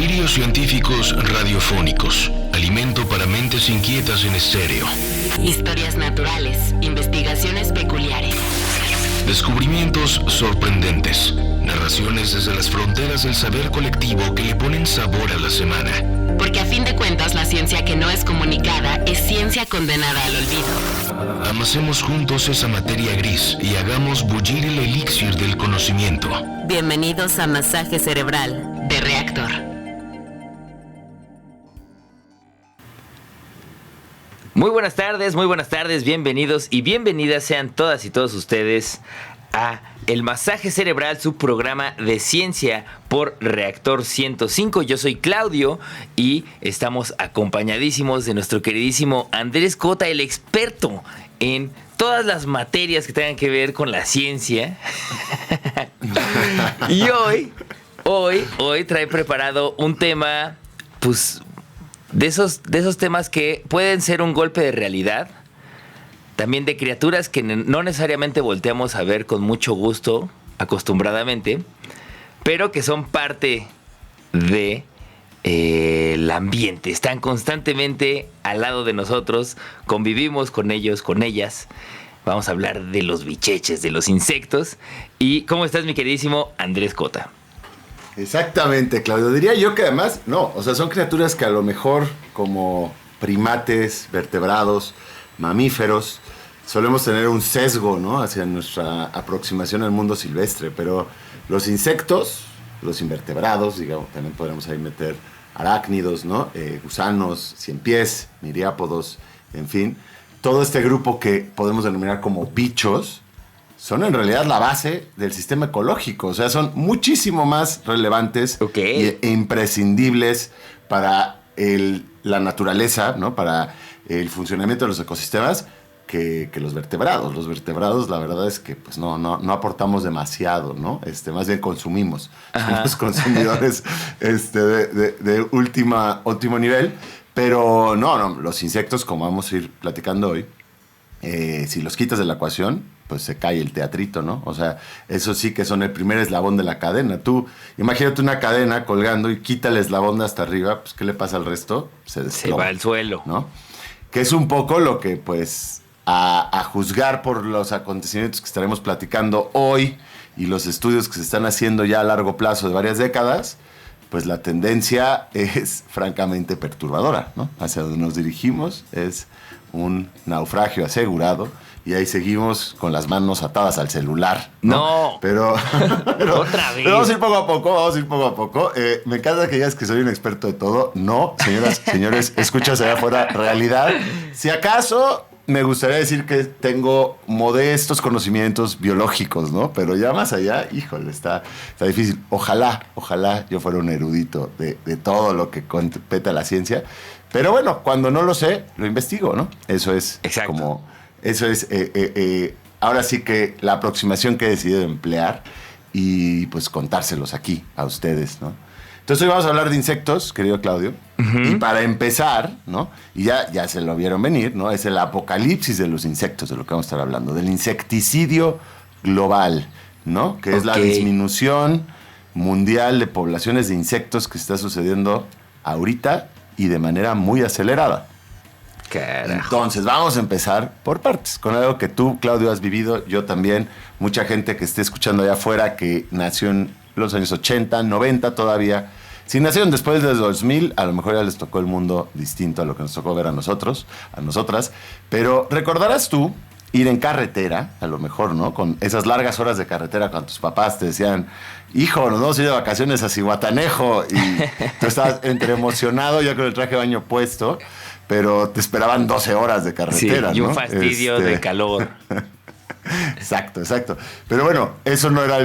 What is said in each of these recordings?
Delirios científicos radiofónicos. Alimento para mentes inquietas en estéreo. Historias naturales, investigaciones peculiares. Descubrimientos sorprendentes. Narraciones desde las fronteras del saber colectivo que le ponen sabor a la semana. Porque a fin de cuentas la ciencia que no es comunicada es ciencia condenada al olvido. Amasemos juntos esa materia gris y hagamos bullir el elixir del conocimiento. Bienvenidos a Masaje Cerebral de Reactor. Muy buenas tardes, bienvenidos y bienvenidas sean todas y todos ustedes a El Masaje Cerebral, su programa de ciencia por Reactor 105. Yo soy Claudio y estamos acompañadísimos de nuestro queridísimo Andrés Cota, el experto en todas las materias que tengan que ver con la ciencia. Y hoy trae preparado un tema, pues, de esos temas que pueden ser un golpe de realidad, también de criaturas que no necesariamente volteamos a ver con mucho gusto, acostumbradamente, pero que son parte de el ambiente, están constantemente al lado de nosotros, convivimos con ellos, con ellas. Vamos a hablar de los bicheches, de los insectos. ¿Y cómo estás, mi queridísimo Andrés Cota? Exactamente, Claudio. Diría yo que además, son criaturas que a lo mejor como primates, vertebrados, mamíferos, solemos tener un sesgo, ¿no?, hacia nuestra aproximación al mundo silvestre, pero los insectos, los invertebrados, digamos, también podemos ahí meter arácnidos, ¿no?, gusanos, ciempiés, miriápodos, en fin, todo este grupo que podemos denominar como bichos, son en realidad la base del sistema ecológico. O sea, son muchísimo más relevantes e imprescindibles para la naturaleza, ¿no?, para el funcionamiento de los ecosistemas que los vertebrados. Los vertebrados, la verdad es que pues no aportamos demasiado, ¿no? Más bien consumimos. Somos consumidores de último nivel. Pero los insectos, como vamos a ir platicando hoy, si los quitas de la ecuación, pues se cae el teatrito, ¿no? O sea, eso sí que son el primer eslabón de la cadena. Tú, imagínate una cadena colgando y quítale el eslabón de hasta arriba, pues ¿qué le pasa al resto? Se desploma, se va al suelo, ¿no? Que es un poco lo que, pues, a juzgar por los acontecimientos que estaremos platicando hoy y los estudios que se están haciendo ya a largo plazo de varias décadas, pues la tendencia es francamente perturbadora, ¿no? Hacia donde nos dirigimos es un naufragio asegurado y ahí seguimos con las manos atadas al celular, ¿no? No. Pero otra vez. Pero vamos a ir poco a poco. Me encanta que digas que soy un experto de todo. No, señoras, señores, escuchas allá afuera, realidad. Si acaso me gustaría decir que tengo modestos conocimientos biológicos, ¿no? Pero ya más allá, híjole, está difícil. Ojalá yo fuera un erudito de todo lo que compete a la ciencia. Pero bueno, cuando no lo sé, lo investigo, ¿no? Eso es. Exacto. Ahora sí que la aproximación que he decidido emplear y pues contárselos aquí a ustedes, ¿no? Entonces hoy vamos a hablar de insectos, querido Claudio. Uh-huh. Y para empezar, ¿no?, y ya se lo vieron venir, ¿no?, es el apocalipsis de los insectos, de lo que vamos a estar hablando, del insecticidio global, ¿no?, que es la disminución mundial de poblaciones de insectos que está sucediendo ahorita y de manera muy acelerada. Carajo. Entonces, vamos a empezar por partes, con algo que tú, Claudio, has vivido, yo también, mucha gente que esté escuchando allá afuera que nació en los años 80, 90 todavía. Si nacieron después de 2000, a lo mejor ya les tocó el mundo distinto a lo que nos tocó ver a nosotros, a nosotras. Pero recordarás tú ir en carretera, a lo mejor, ¿no?, con esas largas horas de carretera cuando tus papás te decían, hijo, nos vamos a ir de vacaciones a Zihuatanejo, y tú estabas entre emocionado, ya con el traje de baño puesto, pero te esperaban 12 horas de carretera, sí, y un ¿no? fastidio de calor. Exacto. Pero bueno, eso no era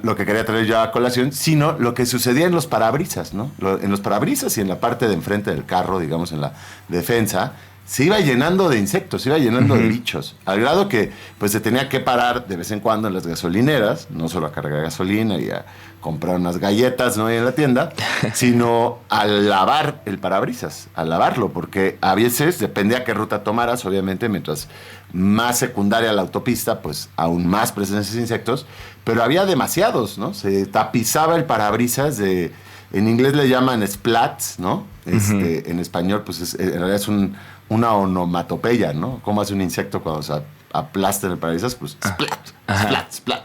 lo que quería traer yo a colación, sino lo que sucedía en los parabrisas, ¿no? En los parabrisas y en la parte de enfrente del carro, digamos, en la defensa, se iba llenando de insectos, se iba llenando de bichos, al grado que pues se tenía que parar de vez en cuando en las gasolineras, no solo a cargar gasolina y a comprar unas galletas, ¿no?, ahí en la tienda, sino a lavar el parabrisas, a lavarlo, porque a veces, depende a qué ruta tomaras, obviamente, mientras más secundaria la autopista, pues aún más presencia de insectos, pero había demasiados, ¿no? Se tapizaba el parabrisas de En inglés le llaman splats, ¿no? En español, pues en realidad es una onomatopeya, ¿no? ¿Cómo hace un insecto cuando se aplasta en el parabrisas? Pues splat, splat, splat.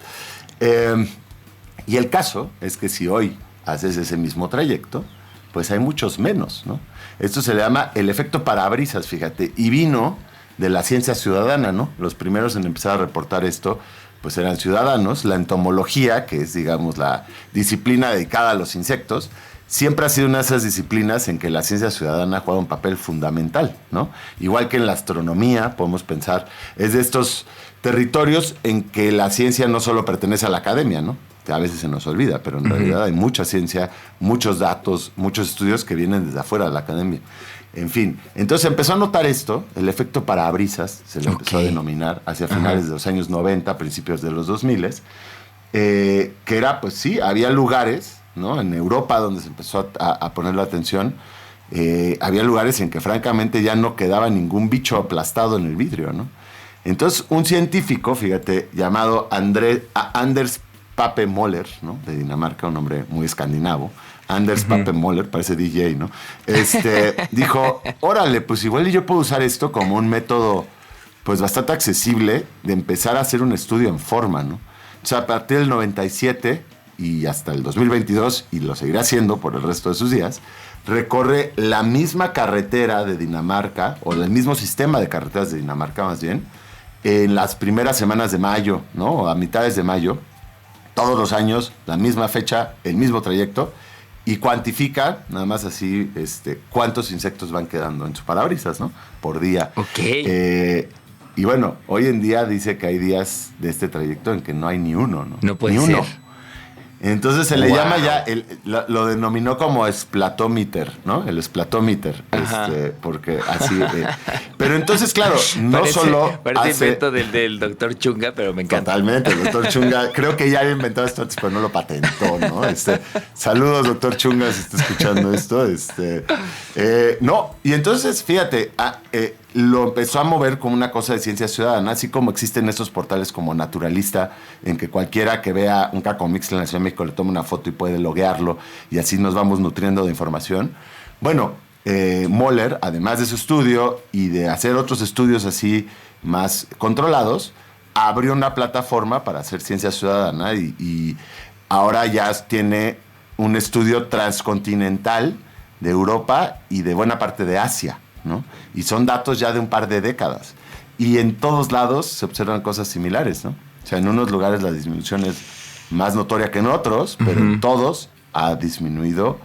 Y el caso es que si hoy haces ese mismo trayecto, pues hay muchos menos, ¿no? Esto se le llama el efecto parabrisas, fíjate, y vino de la ciencia ciudadana, ¿no? Los primeros en empezar a reportar esto, pues eran ciudadanos. La entomología, que es, digamos, la disciplina dedicada a los insectos, siempre ha sido una de esas disciplinas en que la ciencia ciudadana juega un papel fundamental, ¿no? Igual que en la astronomía, podemos pensar, es de estos territorios en que la ciencia no solo pertenece a la academia, ¿no? Que a veces se nos olvida, pero en realidad hay mucha ciencia, muchos datos, muchos estudios que vienen desde afuera de la academia. En fin, entonces empezó a notar esto, el efecto parabrisas, se le empezó a denominar hacia finales de los años 90, principios de los 2000, que era, pues sí, había lugares, ¿no? En Europa donde se empezó a poner la atención, había lugares en que francamente ya no quedaba ningún bicho aplastado en el vidrio, ¿no? Entonces un científico, fíjate, llamado Anders Pape Møller, ¿no? De Dinamarca, un hombre muy escandinavo, Anders Pape Møller, parece DJ, ¿no? Dijo, órale, pues igual yo puedo usar esto como un método pues bastante accesible de empezar a hacer un estudio en forma, ¿no? O sea, a partir del 97 y hasta el 2022, y lo seguirá haciendo por el resto de sus días, recorre la misma carretera de Dinamarca, o el mismo sistema de carreteras de Dinamarca más bien, en las primeras semanas de mayo, ¿no? O a mitades de mayo, todos los años, la misma fecha, el mismo trayecto, y cuantifica, nada más así, cuántos insectos van quedando en su parabrisas, ¿no? Por día. Ok. Y bueno, hoy en día dice que hay días de este trayecto en que no hay ni uno, ¿no? No puede ni ser. uno. Entonces se le llama ya, lo denominó como splatómeter, ¿no? El splatómeter, porque así... pero entonces, claro, no parece invento del doctor Chunga, pero me encanta. Totalmente, el doctor Chunga, creo que ya había inventado esto antes, pero no lo patentó, ¿no? Saludos, doctor Chunga, si está escuchando esto. No, y entonces, fíjate, lo empezó a mover como una cosa de ciencia ciudadana, así como existen estos portales como Naturalista, en que cualquiera que vea un cacomixtle en la Ciudad de México le toma una foto y puede loguearlo, y así nos vamos nutriendo de información. Bueno, Møller, además de su estudio y de hacer otros estudios así más controlados, abrió una plataforma para hacer ciencia ciudadana y ahora ya tiene un estudio transcontinental de Europa y de buena parte de Asia, ¿no? Y son datos ya de un par de décadas. Y en todos lados se observan cosas similares, ¿no? O sea, en unos lugares la disminución es más notoria que en otros, pero en todos ha disminuido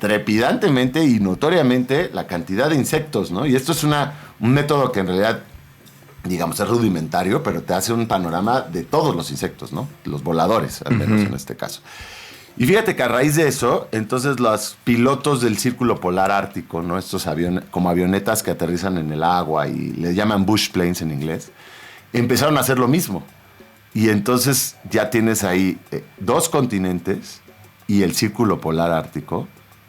trepidantemente y notoriamente la cantidad de insectos, ¿no? Y esto es un método que en realidad, digamos, es rudimentario, pero te hace un panorama de todos los insectos, ¿no? Los voladores, al menos en este caso. Y fíjate que a raíz de eso, entonces los pilotos del Círculo Polar Ártico, ¿no? Estos aviones, como avionetas que aterrizan en el agua y le llaman bush planes en inglés, empezaron a hacer lo mismo. Y entonces ya tienes ahí 2 continentes y el Círculo Polar Ártico,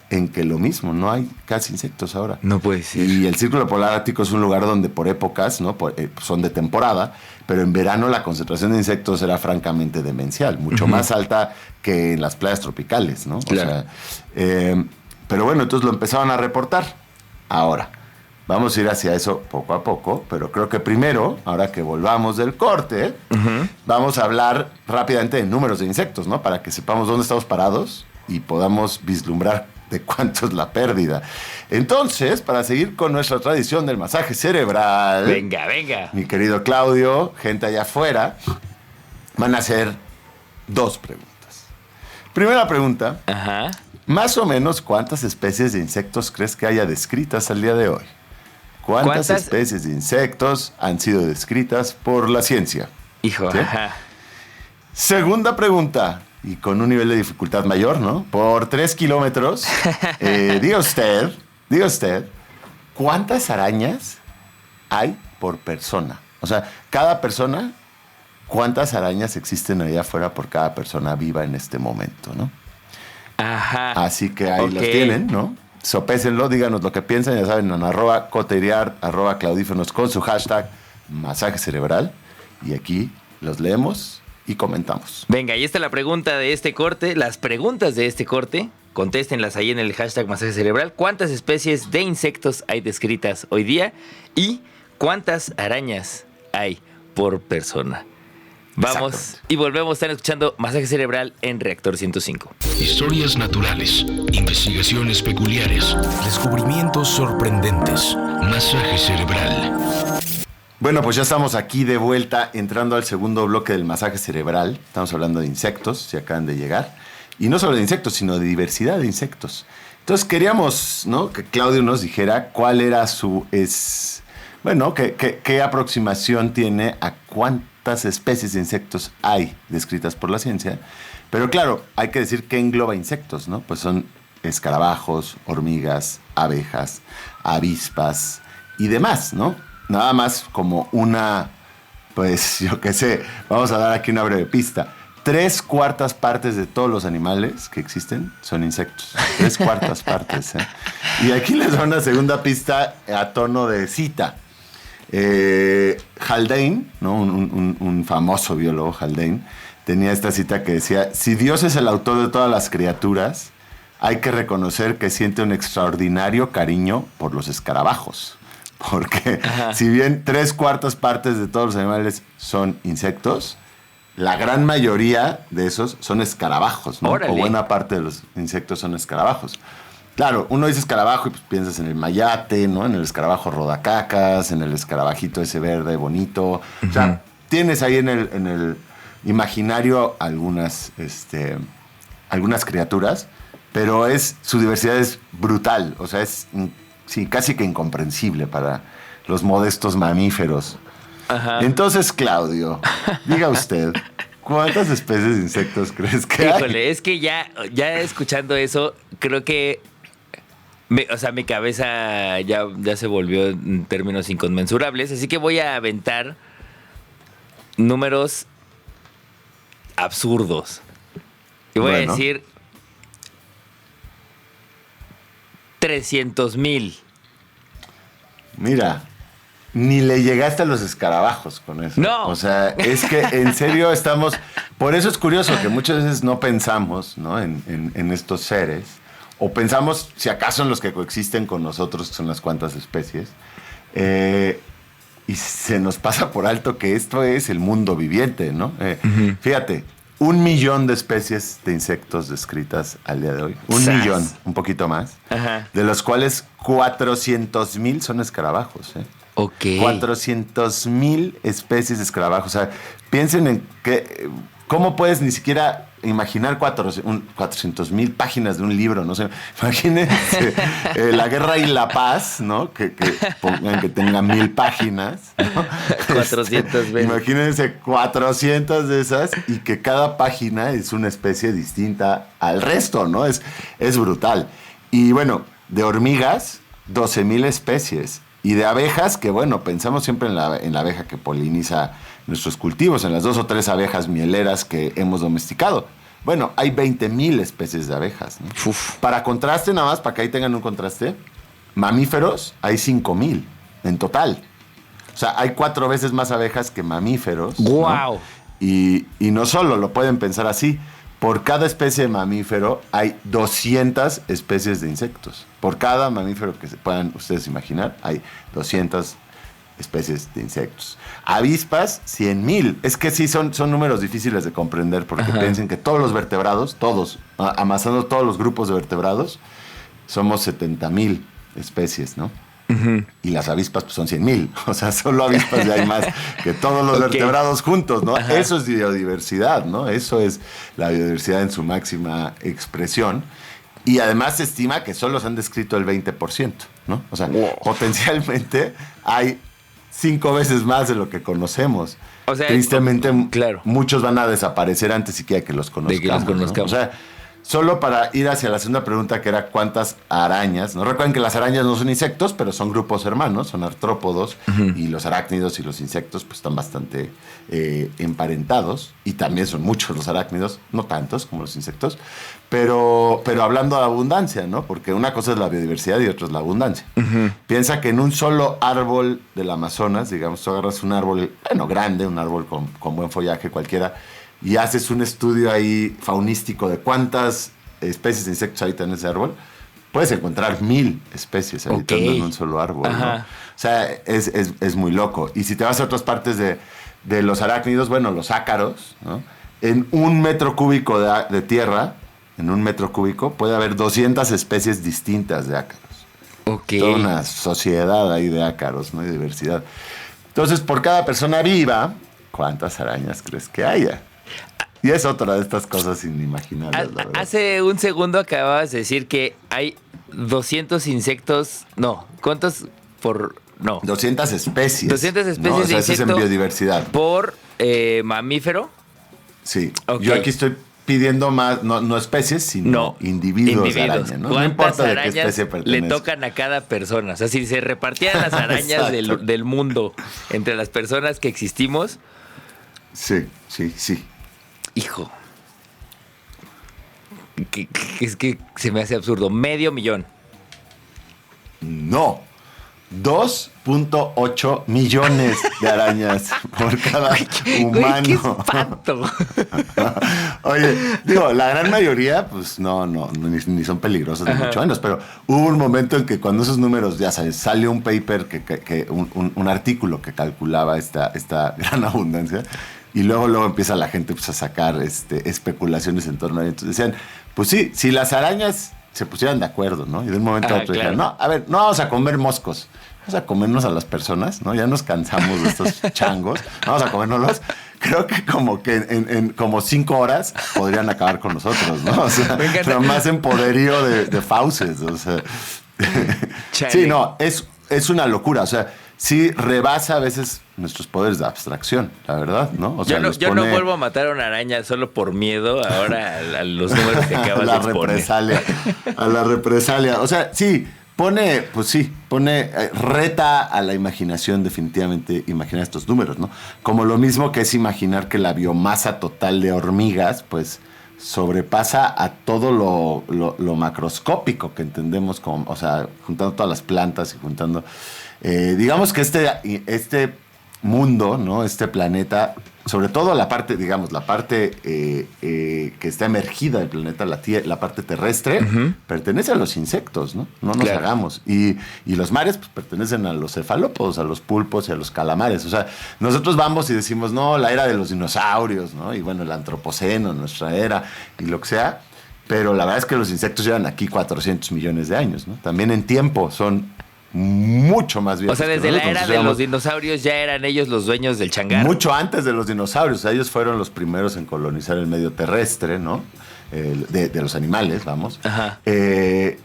en que lo mismo, no hay casi insectos ahora. No puede ser. Y el Círculo Polar Ártico es un lugar donde por épocas, ¿no? Son de temporada, pero en verano la concentración de insectos era francamente demencial, mucho más alta que en las playas tropicales, ¿no? Claro. O sea, pero bueno, entonces lo empezaban a reportar. Ahora, vamos a ir hacia eso poco a poco, pero creo que primero, ahora que volvamos del corte, vamos a hablar rápidamente de números de insectos, ¿no? Para que sepamos dónde estamos parados y podamos vislumbrar de cuánto es la pérdida. Entonces, para seguir con nuestra tradición del masaje cerebral... Venga, venga. Mi querido Claudio, gente allá afuera, van a hacer 2 preguntas. Primera pregunta. Ajá. Más o menos, ¿cuántas especies de insectos crees que haya descritas al día de hoy? ¿Cuántas especies de insectos han sido descritas por la ciencia? Hijo, ¿sí? Ajá. Segunda pregunta, y con un nivel de dificultad mayor, ¿no? Por 3 kilómetros, diga usted, ¿cuántas arañas hay por persona? O sea, cada persona, ¿cuántas arañas existen allá afuera por cada persona viva en este momento, ¿no? Ajá. Así que ahí los tienen, ¿no? Sopésenlo, díganos lo que piensan, ya saben, en @coteriar, @claudífonos con su hashtag masaje cerebral. Y aquí los leemos y comentamos. Venga, ahí está la pregunta de este corte, las preguntas de este corte. Contéstenlas ahí en el hashtag Masaje Cerebral. ¿Cuántas especies de insectos hay descritas hoy día? ¿Y cuántas arañas hay por persona? Vamos y volvemos a estar escuchando Masaje Cerebral en Reactor 105. Historias naturales, investigaciones peculiares, descubrimientos sorprendentes. Masaje Cerebral. Bueno, pues ya estamos aquí de vuelta entrando al segundo bloque del masaje cerebral. Estamos hablando de insectos, si acaban de llegar. Y no solo de insectos, sino de diversidad de insectos. Entonces queríamos, ¿no?, que Claudio nos dijera cuál era qué aproximación tiene a cuántas especies de insectos hay descritas por la ciencia. Pero claro, hay que decir que engloba insectos, ¿no? Pues son escarabajos, hormigas, abejas, avispas y demás, ¿no? Nada más como una, pues yo qué sé, vamos a dar aquí una breve pista. 3/4 partes de todos los animales que existen son insectos. 3/4 partes, ¿eh? Y aquí les doy una segunda pista a tono de cita. Haldane, ¿no? un famoso biólogo, Haldane, tenía esta cita que decía: si Dios es el autor de todas las criaturas, hay que reconocer que siente un extraordinario cariño por los escarabajos. Porque si bien 3/4 partes de todos los animales son insectos, la gran mayoría de esos son escarabajos, ¿no? ¡Órale! O buena parte de los insectos son escarabajos. Claro, uno dice escarabajo y pues piensas en el mayate, ¿no? En el escarabajo rodacacas, en el escarabajito ese verde bonito. O sea, tienes ahí en el imaginario algunas criaturas, pero su diversidad es brutal. O sea, es casi que incomprensible para los modestos mamíferos. Ajá. Entonces, Claudio, diga usted, ¿cuántas especies de insectos crees que hay? Híjole, es que ya escuchando eso, creo que mi cabeza ya se volvió en términos inconmensurables, así que voy a aventar números absurdos. Y voy a decir 300,000. Mira, ni le llegaste a los escarabajos con eso. No. O sea, es que en serio estamos... Por eso es curioso que muchas veces no pensamos, ¿no?, en estos seres, o pensamos, si acaso, en los que coexisten con nosotros, que son las cuantas especies, y se nos pasa por alto que esto es el mundo viviente, ¿no? Fíjate, 1 millón de especies de insectos descritas al día de hoy. 1 millón, un poquito más. Ajá. De los cuales 400,000 son escarabajos, ¿eh? Ok. 400,000 especies de escarabajos. O sea, piensen en que... ¿Cómo puedes ni siquiera imaginar 400,000 páginas de un libro? No sé, imagínense La Guerra y la Paz, ¿no? Que pongan que tenga 1,000 páginas, ¿no? 400,000. Imagínense 400 de esas y que cada página es una especie distinta al resto, ¿no? Es brutal. Y bueno, de hormigas, 12,000 especies. Y de abejas, que bueno, pensamos siempre en la abeja que poliniza nuestros cultivos, en las 2 o 3 abejas mieleras que hemos domesticado. Bueno, hay 20,000 especies de abejas, ¿no? Para contraste, nada más, para que ahí tengan un contraste, mamíferos hay 5,000 en total. O sea, hay 4 veces más abejas que mamíferos. ¡Guau! ¿No? Y no solo lo pueden pensar así. Por cada especie de mamífero hay 200 especies de insectos. Por cada mamífero que se puedan ustedes imaginar, hay 200 especies de insectos. Avispas, 100,000. Es que sí, son números difíciles de comprender porque piensen que todos los vertebrados, amasando todos los grupos de vertebrados, somos 70,000 especies, ¿no? Y las avispas pues, son 100,000. O sea, solo avispas ya hay más que todos los vertebrados juntos, ¿no? Ajá. Eso es biodiversidad, ¿no? Eso es la biodiversidad en su máxima expresión. Y además se estima que solo se han descrito el 20%, ¿no? O sea, potencialmente hay 5 veces más de lo que conocemos. O sea, tristemente, muchos van a desaparecer antes siquiera que los conozcamos. ¿No? O sea, solo para ir hacia la segunda pregunta, que era cuántas arañas. No recuerden que las arañas no son insectos, pero son grupos hermanos, son artrópodos, y los arácnidos y los insectos pues están bastante emparentados, y también son muchos los arácnidos, no tantos como los insectos, pero hablando de abundancia, ¿no? Porque una cosa es la biodiversidad y otra es la abundancia. Piensa que en un solo árbol del Amazonas, digamos, tú agarras un árbol, grande, un árbol con buen follaje cualquiera, y haces un estudio ahí faunístico de cuántas especies de insectos habitan en ese árbol, puedes encontrar 1000 especies habitando en un solo árbol, ¿no? O sea, es muy loco. Y si te vas a otras partes de los arácnidos, bueno, los ácaros, ¿no? En 1 metro cúbico de tierra, en 1 metro cúbico, puede haber 200 especies distintas de ácaros. Toda una sociedad ahí de ácaros, ¿no? Y diversidad. Entonces, por cada persona viva, ¿cuántas arañas crees que haya? Y es otra de estas cosas inimaginables, la verdad. Hace un segundo acababas de decir que hay 200 insectos. No, ¿cuántos por...? No. 200 especies. 200 especies ¿no? O sea, de insecto. Eso es en biodiversidad. ¿Por mamífero? Sí. Okay. Yo aquí estoy pidiendo más, no especies, sino individuos de araña, ¿no? No importa de qué especie pertenece. Le tocan a cada persona. O sea, si se repartieran las arañas del mundo entre las personas que existimos. Sí. Hijo. Es que se me hace absurdo. 500,000. No. 2.8 millones de arañas por cada humano. ¡Qué espanto! Oye, digo, la gran mayoría, pues ni son peligrosos ni mucho menos, pero hubo un momento en que cuando esos números, ya sabes, salió un paper, un artículo que calculaba esta gran abundancia, y luego empieza la gente pues, a sacar especulaciones en torno a ello. Entonces decían, pues sí, si las arañas se pusieran de acuerdo, ¿no? Y de un momento a otro dijeron, no, a ver, no vamos a comer moscos, vamos a comernos a las personas, ¿no? Ya nos cansamos de estos changos, vamos a comérnoslos. Creo que en como 5 horas podrían acabar con nosotros, ¿no? O sea, nomás en poderío de fauces, o sea. Sí, no, es una locura, o sea, sí rebasa a veces nuestros poderes de abstracción, la verdad, ¿no? O sea, yo no vuelvo a matar a una araña solo por miedo ahora a los números que acabas de exponer. A la represalia. O sea, sí, reta a la imaginación definitivamente imaginar estos números, ¿no? Como lo mismo que es imaginar que la biomasa total de hormigas, pues, sobrepasa a todo lo macroscópico que entendemos como, o sea, juntando todas las plantas y juntando... digamos que este mundo, ¿no? Este planeta, sobre todo la parte, digamos, la parte que está emergida del planeta, la parte terrestre, pertenece a los insectos, ¿no? No nos hagamos. Y los mares, pues, pertenecen a los cefalópodos, a los pulpos y a los calamares. O sea, nosotros vamos y decimos, no, la era de los dinosaurios, ¿no? Y bueno, el antropoceno, nuestra era, y lo que sea. Pero la verdad es que los insectos llevan aquí 400 millones de años, ¿no? También en tiempo son mucho más viejos. O sea, desde la era de los dinosaurios ya eran ellos los dueños del changarro. Mucho antes de los dinosaurios. O sea, ellos fueron los primeros en colonizar el medio terrestre, ¿no? De los animales, vamos. Ajá.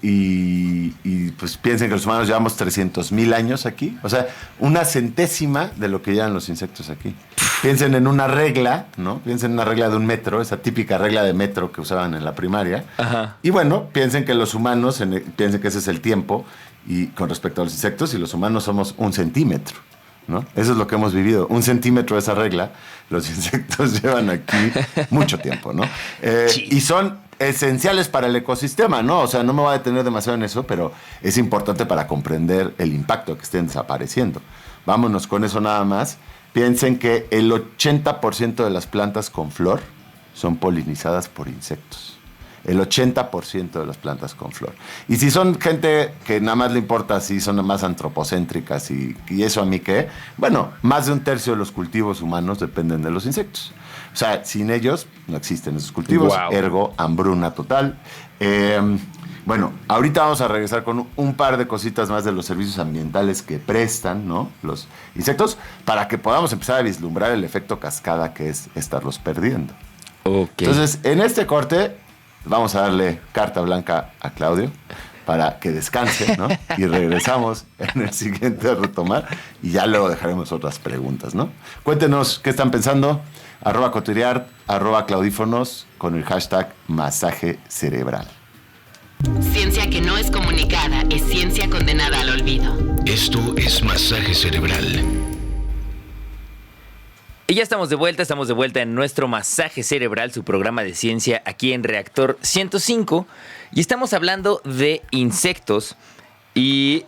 Y pues piensen que los humanos llevamos 300,000 años aquí. O sea, 1/100ª de lo que llevan los insectos aquí. Piensen en una regla, ¿no? Piensen en una regla de 1 metro, esa típica regla de metro que usaban en la primaria. Ajá. Y bueno, piensen que los humanos, piensen que ese es el tiempo, y con respecto a los insectos, y los humanos somos 1 centímetro, ¿no? Eso es lo que hemos vivido. 1 centímetro de esa regla, los insectos llevan aquí mucho tiempo, ¿no? Y son esenciales para el ecosistema, ¿no? O sea, no me voy a detener demasiado en eso, pero es importante para comprender el impacto que estén desapareciendo. Vámonos con eso nada más. Piensen que el 80% de las plantas con flor son polinizadas por insectos. El 80% de las plantas con flor. Y si son gente que nada más le importa si son más antropocéntricas y eso a mí qué, bueno, más de 1/3 de los cultivos humanos dependen de los insectos. O sea, sin ellos no existen esos cultivos, ergo, hambruna total. Bueno, ahorita vamos a regresar con un par de cositas más de los servicios ambientales que prestan, ¿no? Los insectos, para que podamos empezar a vislumbrar el efecto cascada que es estarlos perdiendo. Okay. Entonces, en este corte vamos a darle carta blanca a Claudio para que descanse, ¿no? Y regresamos en el siguiente a retomar y ya luego dejaremos otras preguntas, ¿no? Cuéntenos qué están pensando. @coturear, @claudífonos con el hashtag masaje cerebral. Ciencia que no es comunicada es ciencia condenada al olvido. Esto es Masaje Cerebral. Y ya estamos de vuelta en nuestro Masaje Cerebral, su programa de ciencia aquí en Reactor 105. Y estamos hablando de insectos y,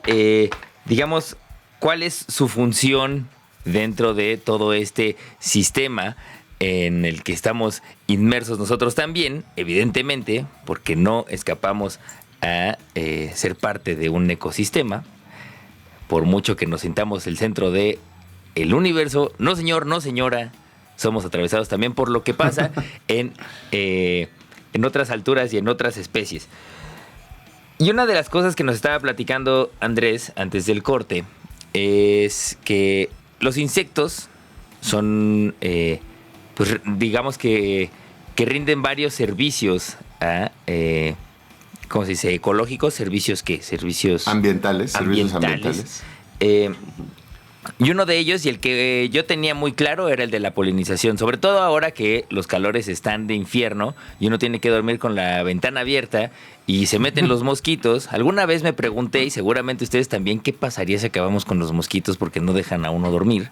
digamos, cuál es su función dentro de todo este sistema. en el que estamos inmersos nosotros también, evidentemente, porque no escapamos a ser parte de un ecosistema, por mucho que nos sintamos el centro de el universo. No, señor, no, señora. Somos atravesados también por lo que pasa en otras alturas y en otras especies. Y una de las cosas que nos estaba platicando Andrés antes del corte es que los insectos son, pues digamos que rinden varios servicios a, ¿cómo se dice? Ecológicos, servicios ¿qué? Servicios ambientales. Servicios ambientales. Y uno de ellos, y el que yo tenía muy claro, era el de la polinización. Sobre todo ahora que los calores están de infierno y uno tiene que dormir con la ventana abierta y se meten los mosquitos. Alguna vez me pregunté, y seguramente ustedes también, ¿qué pasaría si acabamos con los mosquitos porque no dejan a uno dormir?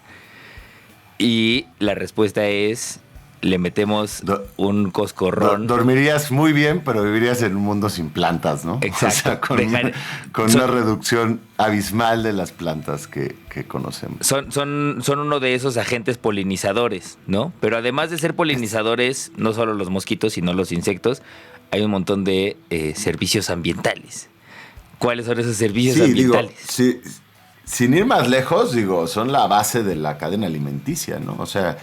Y la respuesta es, le metemos un coscorrón. Dormirías muy bien, pero vivirías en un mundo sin plantas, ¿no? Exacto. O sea, con una reducción abismal de las plantas que conocemos. Son uno de esos agentes polinizadores, ¿no? Pero además de ser polinizadores, no solo los mosquitos, sino los insectos, hay un montón de servicios ambientales. ¿Cuáles son esos servicios ambientales? Sin ir más lejos, son la base de la cadena alimenticia, ¿no? O sea,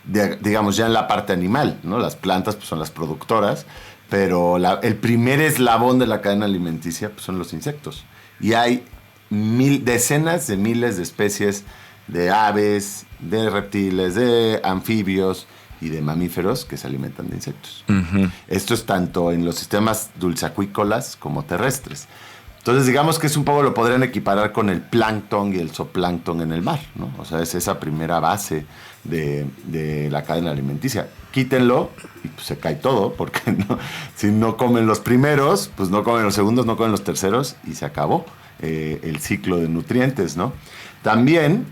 digamos ya en la parte animal, ¿no? Las plantas pues, son las productoras, pero el primer eslabón de la cadena alimenticia pues, son los insectos. Y hay decenas de miles de especies de aves, de reptiles, de anfibios y de mamíferos que se alimentan de insectos. Uh-huh. Esto es tanto en los sistemas dulceacuícolas como terrestres. Entonces, digamos que es un poco, lo podrían equiparar con el plancton y el zooplancton en el mar, ¿no? O sea, es esa primera base de la cadena alimenticia. Quítenlo y pues se cae todo, porque si no comen los primeros, pues no comen los segundos, no comen los terceros y se acabó el ciclo de nutrientes, ¿no? También,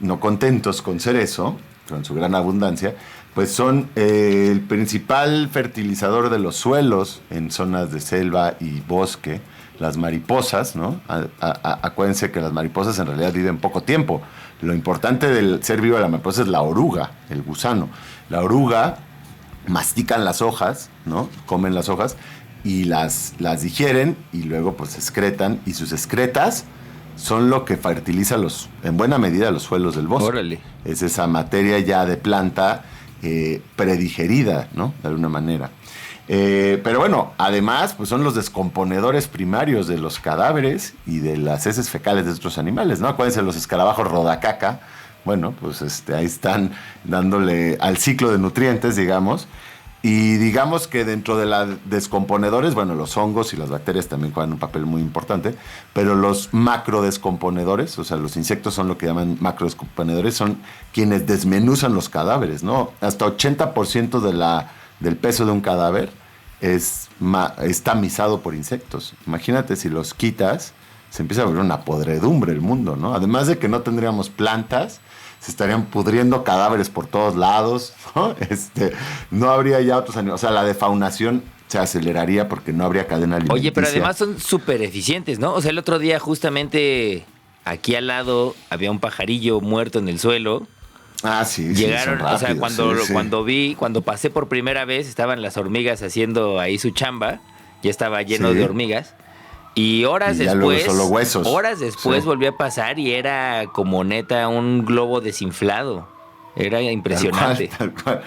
no contentos con ser eso, con su gran abundancia, pues son el principal fertilizador de los suelos en zonas de selva y bosque. Las mariposas, ¿no? Acuérdense que las mariposas en realidad viven poco tiempo. Lo importante del ser vivo de la mariposa es la oruga, el gusano. La oruga mastican las hojas, ¿no? Comen las hojas y las digieren y luego pues excretan. Y sus excretas son lo que fertiliza en buena medida los suelos del bosque. Órale. Es esa materia ya de planta predigerida, ¿no? De alguna manera. Pero bueno, además pues son los descomponedores primarios de los cadáveres y de las heces fecales de otros animales, ¿no? Acuérdense los escarabajos rodacaca, bueno, pues ahí están dándole al ciclo de nutrientes, digamos, y digamos que dentro de los descomponedores, bueno, los hongos y las bacterias también juegan un papel muy importante, pero los macrodescomponedores, o sea, los insectos son lo que llaman macrodescomponedores, son quienes desmenuzan los cadáveres, ¿no? Hasta 80% del peso de un cadáver está misado por insectos. Imagínate si los quitas, se empieza a volver una podredumbre el mundo, ¿no? Además de que no tendríamos plantas, se estarían pudriendo cadáveres por todos lados, ¿no? No habría ya otros animales. O sea, la defaunación se aceleraría porque no habría cadena alimenticia. Oye, pero además son súper eficientes, ¿no? O sea, el otro día justamente aquí al lado había un pajarillo muerto en el suelo. Ah, sí. Llegaron, sí, rápidos, o sea, cuando pasé por primera vez, estaban las hormigas haciendo ahí su chamba, ya estaba lleno de hormigas, y horas después volví a pasar y era como neta un globo desinflado, era impresionante. Tal cual.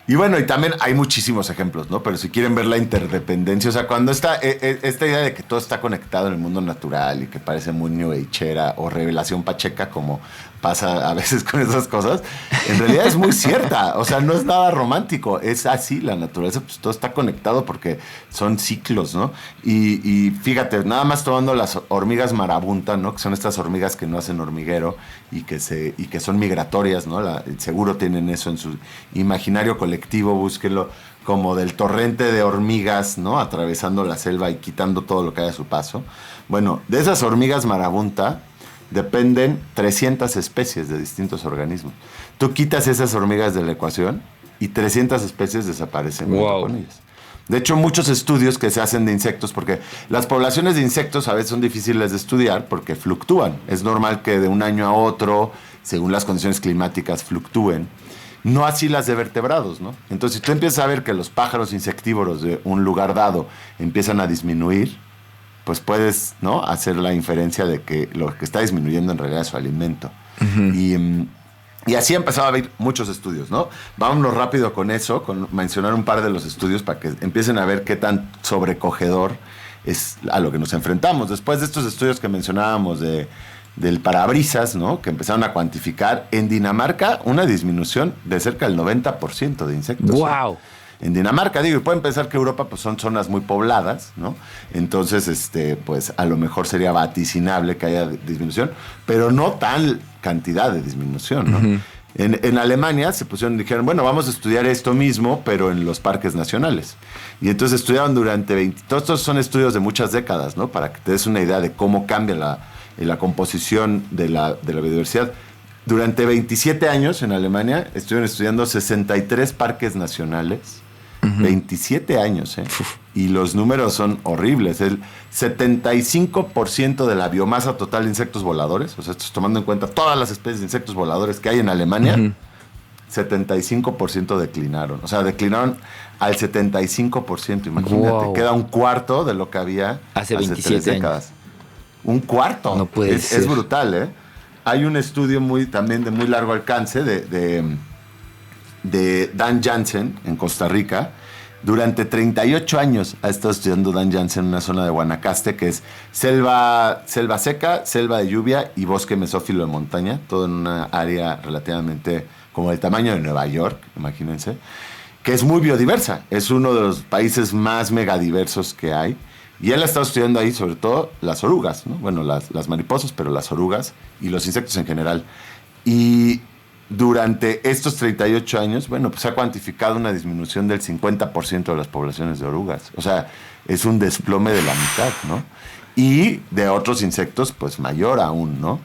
Y bueno, y también hay muchísimos ejemplos, ¿no? Pero si quieren ver la interdependencia, o sea, cuando esta idea de que todo está conectado en el mundo natural y que parece muy new ageera o revelación pacheca, como pasa a veces con esas cosas, en realidad es muy cierta. O sea, no es nada romántico, es así la naturaleza, pues todo está conectado porque son ciclos, ¿no? Y fíjate, nada más tomando las hormigas marabunta, ¿no? Que son estas hormigas que no hacen hormiguero y que son migratorias, ¿no? Seguro tienen eso en su imaginario colectivo, búsquenlo, como del torrente de hormigas, ¿no? Atravesando la selva y quitando todo lo que hay a su paso. Bueno, de esas hormigas marabunta dependen 300 especies de distintos organismos. Tú quitas esas hormigas de la ecuación y 300 especies desaparecen con ellas. De hecho, muchos estudios que se hacen de insectos, porque las poblaciones de insectos a veces son difíciles de estudiar porque fluctúan. Es normal que de un año a otro, según las condiciones climáticas, fluctúen. No así las de vertebrados, ¿no? Entonces, si tú empiezas a ver que los pájaros insectívoros de un lugar dado empiezan a disminuir, pues puedes, ¿no?, hacer la inferencia de que lo que está disminuyendo en realidad es su alimento. Y así empezaba a haber muchos estudios, ¿no? Vámonos rápido con eso, con mencionar un par de los estudios para que empiecen a ver qué tan sobrecogedor es a lo que nos enfrentamos. Después de estos estudios que mencionábamos del parabrisas, ¿no?, que empezaron a cuantificar en Dinamarca una disminución de cerca del 90% de insectos. ¡Wow! En Dinamarca, digo, y pueden pensar que Europa pues son zonas muy pobladas, ¿no? Entonces, pues a lo mejor sería vaticinable que haya disminución, pero no tal cantidad de disminución, ¿no? En Alemania se pusieron, dijeron, bueno, vamos a estudiar esto mismo, pero en los parques nacionales. Y entonces estudiaron durante 20, todos estos son estudios de muchas décadas, ¿no? Para que te des una idea de cómo cambia la composición de la biodiversidad. Durante 27 años en Alemania estuvieron estudiando 63 parques nacionales. 27 años, ¿eh? Y los números son horribles. El 75% de la biomasa total de insectos voladores, o sea, esto es tomando en cuenta todas las especies de insectos voladores que hay en Alemania, 75% declinaron. O sea, declinaron al 75%. Imagínate, queda un cuarto de lo que había hace 27 3 décadas. años. Un cuarto. No puede ser. Es brutal, ¿eh? Hay un estudio también de muy largo alcance de Dan Jansen en Costa Rica. Durante 38 años ha estado estudiando Dan Jansen en una zona de Guanacaste que es selva seca, selva de lluvia y bosque mesófilo de montaña, todo en una área relativamente como del tamaño de Nueva York, imagínense, que es muy biodiversa. Es uno de los países más megadiversos que hay. Y él ha estado estudiando ahí sobre todo las orugas, ¿no? Bueno, las mariposas, pero las orugas y los insectos en general. Y durante estos 38 años, bueno, pues ha cuantificado una disminución del 50% de las poblaciones de orugas. O sea, es un desplome de la mitad, ¿no? Y de otros insectos, pues mayor aún, ¿no?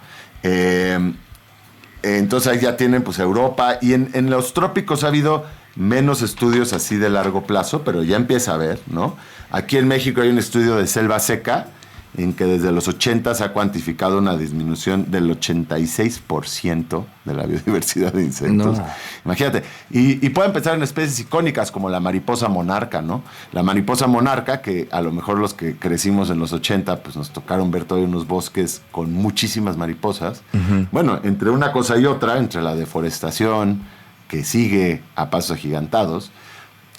Entonces ahí ya tienen, pues, Europa. Y en los trópicos ha habido menos estudios así de largo plazo, pero ya empieza a haber, ¿no? Aquí en México hay un estudio de selva seca en que desde los 80 se ha cuantificado una disminución del 86% de la biodiversidad de insectos. No. Imagínate. Y pueden pensar en especies icónicas como la mariposa monarca, ¿no? La mariposa monarca, que a lo mejor los que crecimos en los 80, pues nos tocaron ver todavía unos bosques con muchísimas mariposas. Bueno, entre una cosa y otra, entre la deforestación, que sigue a pasos agigantados,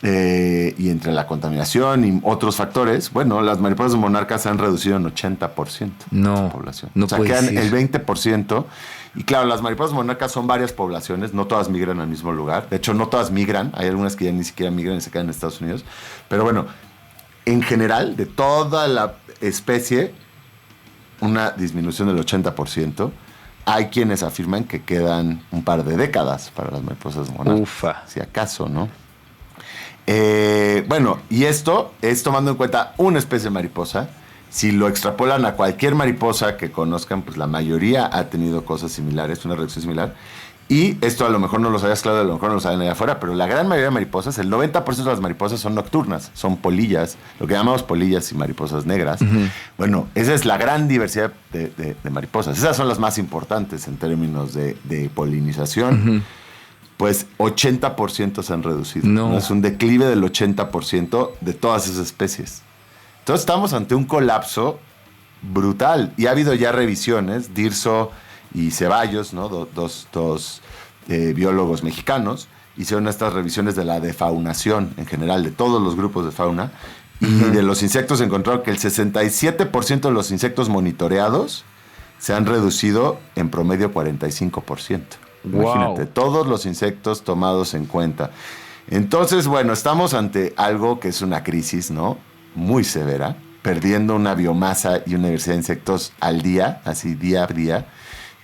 y entre la contaminación y otros factores, bueno, las mariposas monarcas se han reducido en 80% no, su población. No, o sea, quedan el 20%. Y claro, las mariposas monarcas son varias poblaciones, no todas migran al mismo lugar. De hecho, no todas migran. Hay algunas que ya ni siquiera migran y se quedan en Estados Unidos. Pero bueno, en general, de toda la especie, una disminución del 80%. Hay quienes afirman que quedan un par de décadas para las mariposas monarcas. Ufa. Si acaso, ¿no? Bueno, y esto es tomando en cuenta una especie de mariposa. Si lo extrapolan a cualquier mariposa que conozcan, pues la mayoría ha tenido cosas similares, una reacción similar. Y esto a lo mejor no lo sabías, claro, a lo mejor no lo saben allá afuera, pero la gran mayoría de mariposas, el 90% de las mariposas son nocturnas, son polillas, lo que llamamos polillas y mariposas negras. Bueno, esa es la gran diversidad de mariposas. Esas son las más importantes en términos de polinización. Pues 80% se han reducido. ¿No? Es un declive del 80% de todas esas especies. Entonces estamos ante un colapso brutal. Y ha habido ya revisiones, Dirso y Ceballos, ¿no? Dos biólogos mexicanos, hicieron estas revisiones de la defaunación en general, de todos los grupos de fauna. Y de los insectos encontraron que el 67% de los insectos monitoreados se han reducido en promedio 45%. Imagínate, todos los insectos tomados en cuenta. Entonces, bueno, estamos ante algo que es una crisis, ¿no? Muy severa, perdiendo una biomasa y una diversidad de insectos al día, así día a día.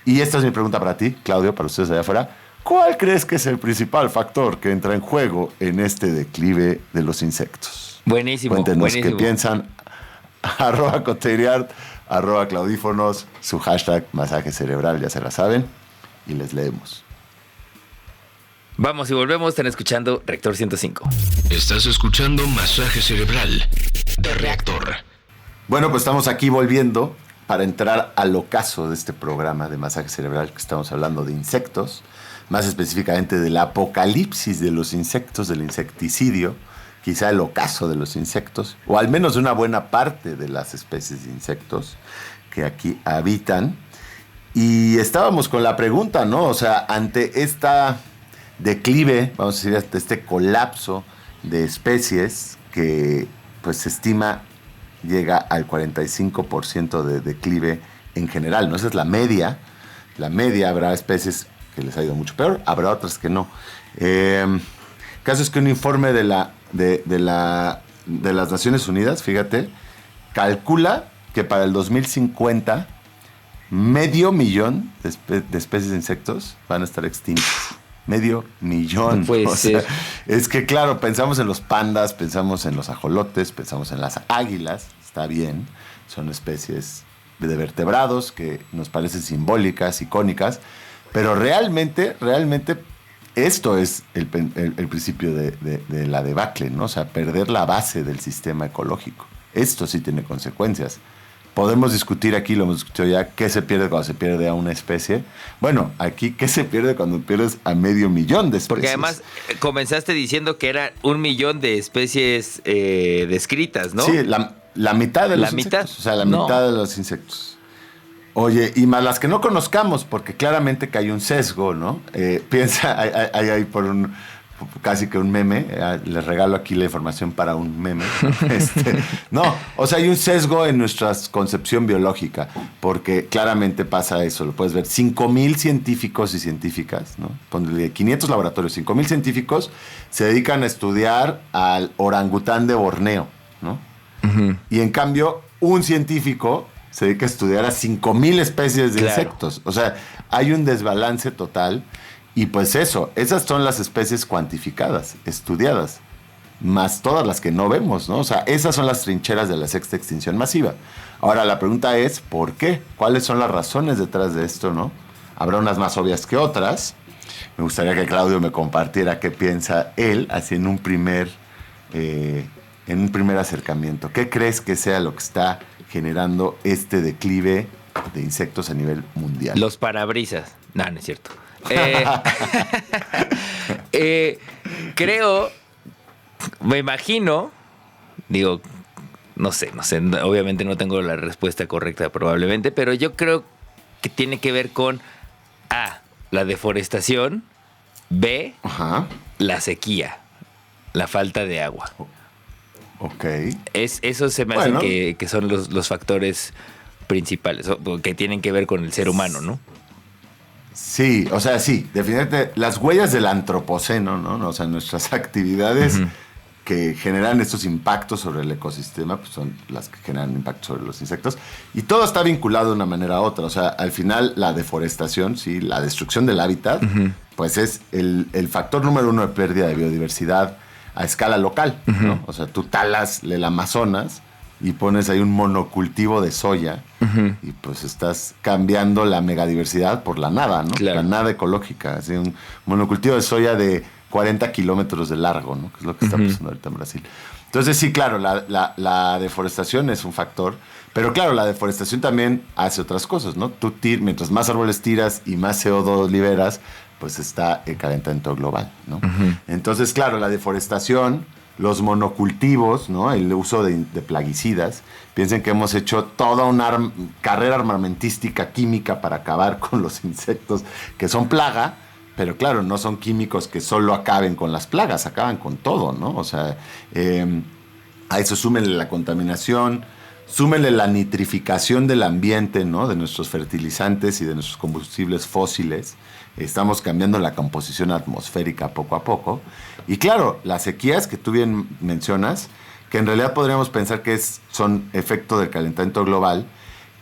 Y esta es mi pregunta para ti, Claudio, para ustedes allá afuera. ¿Cuál crees que es el principal factor que entra en juego en este declive de los insectos? Buenísimo. Cuéntenos qué piensan. @coteriart, @claudífonos, su hashtag masaje cerebral, ya se la saben. Y les leemos. Vamos y volvemos, están escuchando Reactor 105. Estás escuchando Masaje Cerebral de Reactor. Bueno, pues estamos aquí volviendo para entrar al ocaso de este programa de Masaje Cerebral, que estamos hablando de insectos. más específicamente del apocalipsis de los insectos, del insecticidio, quizá el ocaso de los insectos, o al menos de una buena parte de las especies de insectos que aquí habitan. Y estábamos con la pregunta, ¿no? O sea, ante esta declive, vamos a decir, este colapso de especies que pues se estima llega al 45% de declive en general, ¿no? Esa es la media. La media, habrá especies que les ha ido mucho peor, habrá otras que no. El caso es que un informe de las Naciones Unidas, fíjate, calcula que para el 2050 500,000 de especies de insectos van a estar extintas. 500,000. No puede ser. Sea, es que claro, pensamos en los pandas, pensamos en los ajolotes, pensamos en las águilas, está bien, son especies de vertebrados que nos parecen simbólicas, icónicas, pero realmente esto es el principio de la debacle, ¿no? O sea, perder la base del sistema ecológico. Esto sí tiene consecuencias. Podemos discutir aquí, lo hemos discutido ya, qué se pierde cuando se pierde a una especie. Bueno, aquí, ¿qué se pierde cuando pierdes a 500,000 de especies? Porque además comenzaste diciendo que eran 1,000,000 de especies descritas, ¿no? Sí, la mitad de los insectos. O sea, la mitad de los insectos. Oye, y más las que no conozcamos, porque claramente que hay un sesgo, ¿no? Piensa, hay por casi que un meme, les regalo aquí la información para un meme. No, o sea, hay un sesgo en nuestra concepción biológica, porque claramente pasa eso, lo puedes ver, 5,000 científicos y científicas, ¿no? Ponle 500 laboratorios, 5,000 científicos se dedican a estudiar al orangután de Borneo, ¿no? Uh-huh. Y en cambio, un científico se dedica a estudiar a 5,000 especies de insectos. O sea, hay un desbalance total. Y pues eso, esas son las especies cuantificadas, estudiadas, más todas las que no vemos, ¿no? O sea, esas son las trincheras de la sexta extinción masiva. Ahora, la pregunta es, ¿por qué? ¿Cuáles son las razones detrás de esto, no? Habrá unas más obvias que otras. Me gustaría que Claudio me compartiera qué piensa él, así en un primer acercamiento. ¿Qué crees que sea lo que está generando este declive de insectos a nivel mundial? Los parabrisas. No es cierto. Creo, me imagino, digo, no sé, obviamente no tengo la respuesta correcta probablemente, pero yo creo que tiene que ver con A, la deforestación, B, la sequía, la falta de agua. Ok. Eso se me hace que son los factores principales, que tienen que ver con el ser humano, ¿no? Sí, o sea, sí, definitivamente las huellas del antropoceno, ¿no? O sea, nuestras actividades que generan estos impactos sobre el ecosistema, pues son las que generan impactos sobre los insectos. Y todo está vinculado de una manera u otra. O sea, al final la deforestación, sí, la destrucción del hábitat, pues es el factor número uno de pérdida de biodiversidad a escala local, ¿no? O sea, tú talas el Amazonas y pones ahí un monocultivo de soya y pues estás cambiando la megadiversidad por la nada, ¿no? Claro. La nada ecológica. Así un monocultivo de soya de 40 kilómetros de largo, ¿no? Que es lo que está pasando ahorita en Brasil. Entonces sí, claro, la deforestación es un factor, pero claro, la deforestación también hace otras cosas, ¿no? Tú mientras más árboles tiras y más CO2 liberas, pues está el calentamiento global, ¿no? Entonces, claro, la deforestación, los monocultivos, ¿no? El uso de plaguicidas. Piensen que hemos hecho toda una carrera armamentística química para acabar con los insectos que son plaga, pero claro, no son químicos que solo acaben con las plagas, acaban con todo, ¿no? O sea, a eso súmenle la contaminación, súmenle la nitrificación del ambiente, ¿no? De nuestros fertilizantes y de nuestros combustibles fósiles. Estamos cambiando la composición atmosférica poco a poco. Y claro, las sequías que tú bien mencionas, que en realidad podríamos pensar que son efecto del calentamiento global,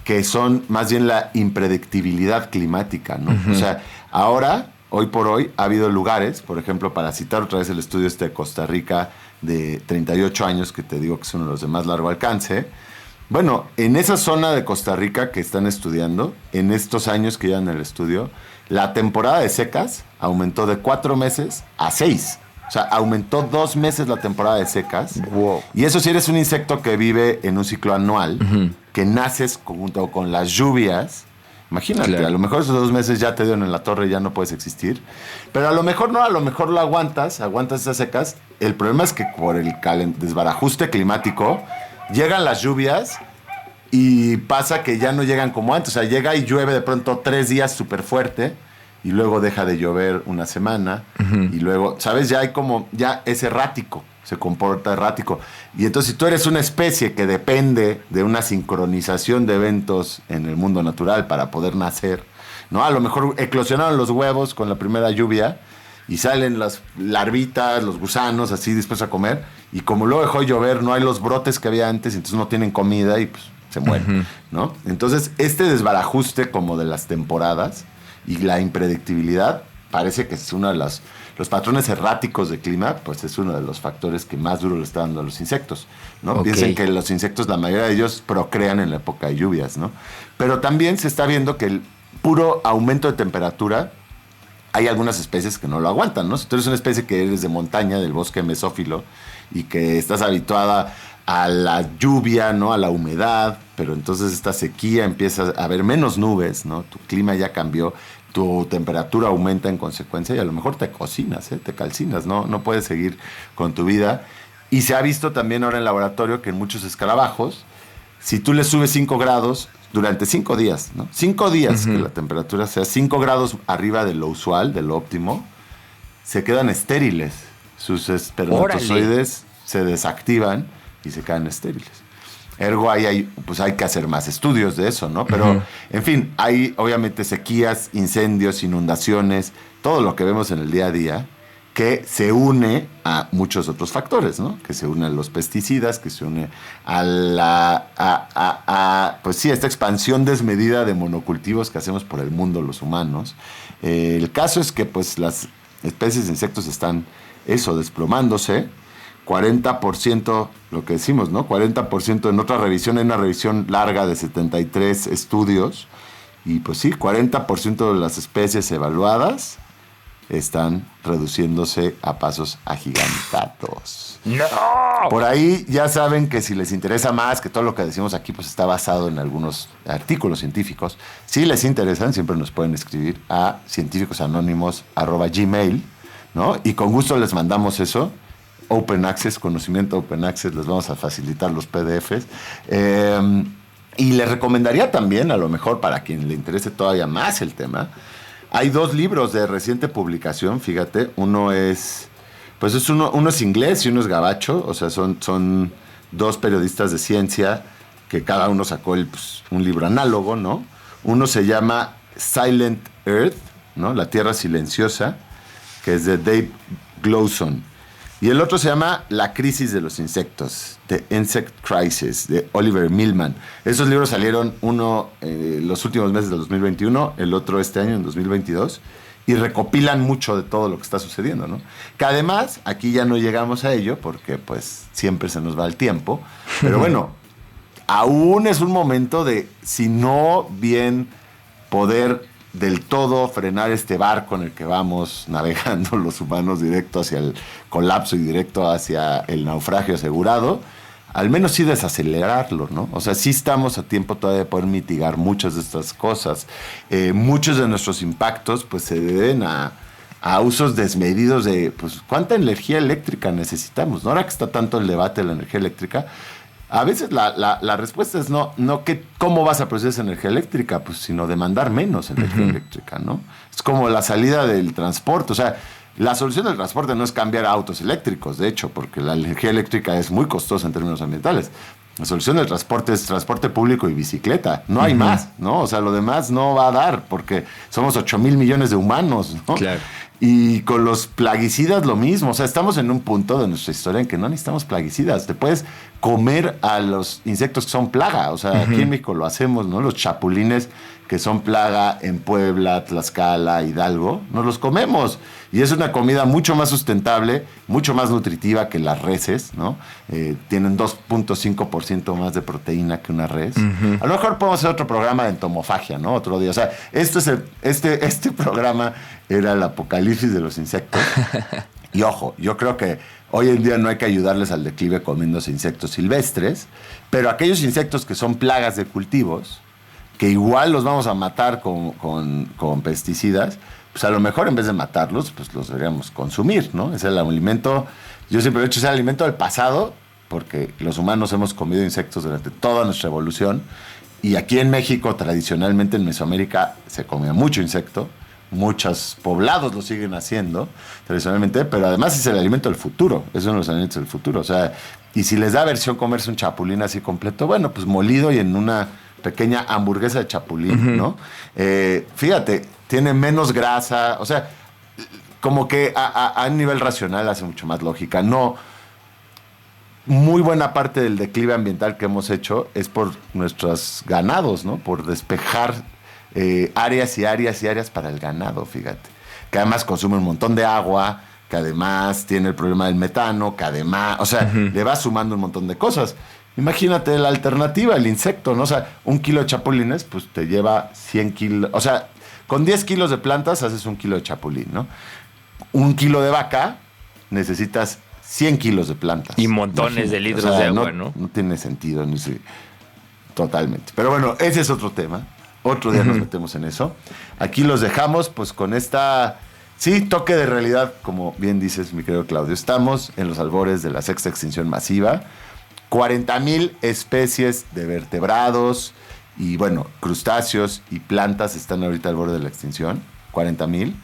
que son más bien la impredictibilidad climática, ¿no? O sea, ahora, hoy por hoy, ha habido lugares, por ejemplo, para citar otra vez el estudio de Costa Rica de 38 años, que te digo que es uno de los de más largo alcance. Bueno, en esa zona de Costa Rica que están estudiando, en estos años que llevan el estudio, la temporada de secas aumentó de 4 meses a 6. O sea, aumentó 2 meses la temporada de secas. Wow. Y eso si eres un insecto que vive en un ciclo anual, que naces junto con las lluvias. Imagínate, Claro. a lo mejor esos 2 meses ya te dieron en la torre y ya no puedes existir. Pero a lo mejor no, a lo mejor lo aguantas esas secas. El problema es que por el desbarajuste climático llegan las lluvias y pasa que ya no llegan como antes. O sea, llega y llueve de pronto 3 días súper fuerte y luego deja de llover una semana. Y luego, ¿sabes? Ya hay como, ya es errático, se comporta errático. Y entonces si tú eres una especie que depende de una sincronización de eventos en el mundo natural para poder nacer, ¿no? A lo mejor eclosionaron los huevos con la primera lluvia y salen las larvitas, los gusanos así dispuestos a comer, y como luego dejó de llover no hay los brotes que había antes, entonces no tienen comida y pues se mueren, ¿no? Entonces este desbarajuste como de las temporadas y la impredictibilidad parece que es uno de los patrones erráticos de clima, pues es uno de los factores que más duro le está dando a los insectos, ¿no? Ok. Piensen que los insectos, la mayoría de ellos procrean en la época de lluvias, ¿no? Pero también se está viendo que el puro aumento de temperatura, hay algunas especies que no lo aguantan, ¿no? Si tú eres una especie que eres de montaña, del bosque mesófilo, y que estás habituada a la lluvia, ¿no? A la humedad, pero entonces esta sequía empieza a haber menos nubes, ¿no? Tu clima ya cambió, tu temperatura aumenta en consecuencia y a lo mejor te cocinas, te calcinas, no puedes seguir con tu vida. Y se ha visto también ahora en laboratorio que en muchos escarabajos, si tú le subes 5 grados durante 5 días, ¿no? 5 días que la temperatura sea 5 grados arriba de lo usual, de lo óptimo, se quedan estériles. Sus espermatozoides se desactivan y se quedan estériles. Ergo, pues hay que hacer más estudios de eso, ¿no? Pero, en fin, hay obviamente sequías, incendios, inundaciones, todo lo que vemos en el día a día, que se une a muchos otros factores, ¿no? Que se une a los pesticidas, que se une a pues sí, esta expansión desmedida de monocultivos que hacemos por el mundo los humanos. El caso es que, pues, las especies de insectos están, desplomándose. 40%, lo que decimos, ¿no? 40% en otra revisión, hay una revisión larga de 73 estudios, y pues sí, 40% de las especies evaluadas están reduciéndose a pasos agigantados. ¡No! Por ahí ya saben que si les interesa más, que todo lo que decimos aquí pues está basado en algunos artículos científicos. Si les interesan, siempre nos pueden escribir a científicosanónimos@gmail, ¿no? Y con gusto les mandamos eso. Open Access, conocimiento Open Access, les vamos a facilitar los PDFs. Y les recomendaría también, a lo mejor para quien le interese todavía más el tema, hay 2 libros de reciente publicación, fíjate. Uno es inglés y uno es gabacho, o sea, son 2 periodistas de ciencia que cada uno sacó un libro análogo, ¿no? Uno se llama Silent Earth, ¿no? La Tierra Silenciosa, que es de Dave Glowson. Y el otro se llama La Crisis de los Insectos, The Insect Crisis, de Oliver Millman. Esos libros salieron, uno los últimos meses del 2021, el otro este año, en 2022, y recopilan mucho de todo lo que está sucediendo, ¿no? Que además, aquí ya no llegamos a ello, porque pues siempre se nos va el tiempo, pero bueno, aún es un momento de, si no bien poder del todo frenar este barco en el que vamos navegando los humanos directo hacia el colapso y directo hacia el naufragio asegurado, al menos sí desacelerarlo, ¿no? O sea, sí estamos a tiempo todavía de poder mitigar muchas de estas cosas. Muchos de nuestros impactos pues se deben a usos desmedidos de pues cuánta energía eléctrica necesitamos, ¿no? Ahora que está tanto el debate de la energía eléctrica, a veces la respuesta es no que cómo vas a producir esa energía eléctrica, pues sino demandar menos energía eléctrica, ¿no? Es como la salida del transporte, o sea, la solución del transporte no es cambiar a autos eléctricos, de hecho, porque la energía eléctrica es muy costosa en términos ambientales. La solución del transporte es transporte público y bicicleta, no hay más, ¿no? O sea, lo demás no va a dar, porque somos 8,000 millones de humanos, ¿no? Claro. Y con los plaguicidas lo mismo. O sea, estamos en un punto de nuestra historia en que no necesitamos plaguicidas. Te puedes comer a los insectos que son plaga. O sea, aquí en México lo hacemos, ¿no? Los chapulines que son plaga en Puebla, Tlaxcala, Hidalgo, nos los comemos. Y es una comida mucho más sustentable, mucho más nutritiva que las reses, ¿no? Tienen 2.5% más de proteína que una res. A lo mejor podemos hacer otro programa de entomofagia, ¿no? Otro día. O sea, este programa era el apocalipsis de los insectos. Y ojo, yo creo que hoy en día no hay que ayudarles al declive comiéndose insectos silvestres, pero aquellos insectos que son plagas de cultivos, que igual los vamos a matar con pesticidas, pues a lo mejor en vez de matarlos, pues los deberíamos consumir, ¿no? Es el alimento, yo siempre he dicho, es el alimento del pasado, porque los humanos hemos comido insectos durante toda nuestra evolución, y aquí en México, tradicionalmente en Mesoamérica, se comía mucho insecto, muchos poblados lo siguen haciendo tradicionalmente, pero además es el alimento del futuro, es uno de los alimentos del futuro, o sea, y si les da aversión comerse un chapulín así completo, bueno, pues molido y en una pequeña hamburguesa de chapulín, ¿no? Fíjate, tiene menos grasa, o sea, como que a nivel racional hace mucho más lógica. No, muy buena parte del declive ambiental que hemos hecho es por nuestros ganados, ¿no? Por despejar áreas y áreas y áreas para el ganado, fíjate. Que además consume un montón de agua, que además tiene el problema del metano, que además, o sea, le va sumando un montón de cosas. Imagínate la alternativa, el insecto, ¿no? O sea, 1 kilo de chapulines, pues te lleva 100 kilos. O sea, con 10 kilos de plantas haces 1 kilo de chapulín, ¿no? 1 kilo de vaca, necesitas 100 kilos de plantas. Y montones de litros de agua, ¿no? No tiene sentido, ni si, totalmente. Pero bueno, ese es otro tema. Otro día nos metemos en eso. Aquí los dejamos, pues, con esta... Sí, toque de realidad, como bien dices, mi querido Claudio. Estamos en los albores de la 6ª extinción masiva. 40,000 especies de vertebrados y, bueno, crustáceos y plantas están ahorita al borde de la extinción. 40,000.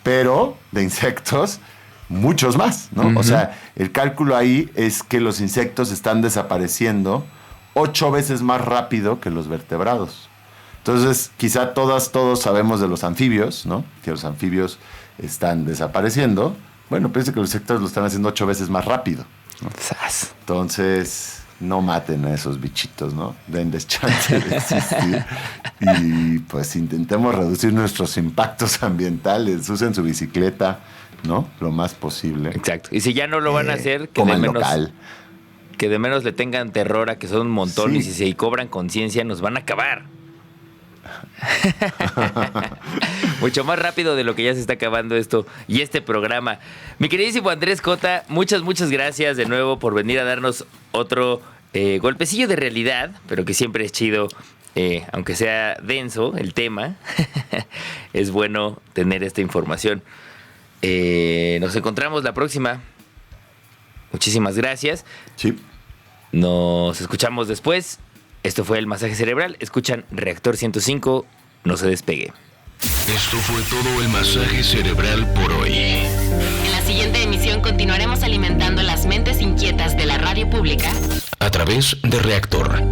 Pero de insectos, muchos más, ¿no? O sea, el cálculo ahí es que los insectos están desapareciendo 8 veces más rápido que los vertebrados. Entonces, quizá todos sabemos de los anfibios, ¿no? Que los anfibios están desapareciendo. Bueno, pienso que los insectos lo están haciendo 8 veces más rápido, ¿no? Entonces, no maten a esos bichitos, ¿no? Denles chance de existir. Y pues intentemos reducir nuestros impactos ambientales. Usen su bicicleta, ¿no? Lo más posible. Exacto. Y si ya no lo van a hacer, que coman local. Que de menos le tengan terror a que son un montón, Sí. y si se cobran conciencia nos van a acabar. Mucho más rápido de lo que ya se está acabando esto y este programa. Mi queridísimo Andrés Cota, muchas gracias de nuevo por venir a darnos otro golpecillo de realidad, pero que siempre es chido, aunque sea denso el tema. Es bueno tener esta información. Nos encontramos la próxima. Muchísimas gracias. Sí. Nos escuchamos después. Esto fue El Masaje Cerebral. Escuchan Reactor 105. No se despegue. Esto fue todo el Masaje Cerebral por hoy. En la siguiente emisión continuaremos alimentando las mentes inquietas de la radio pública A través de Reactor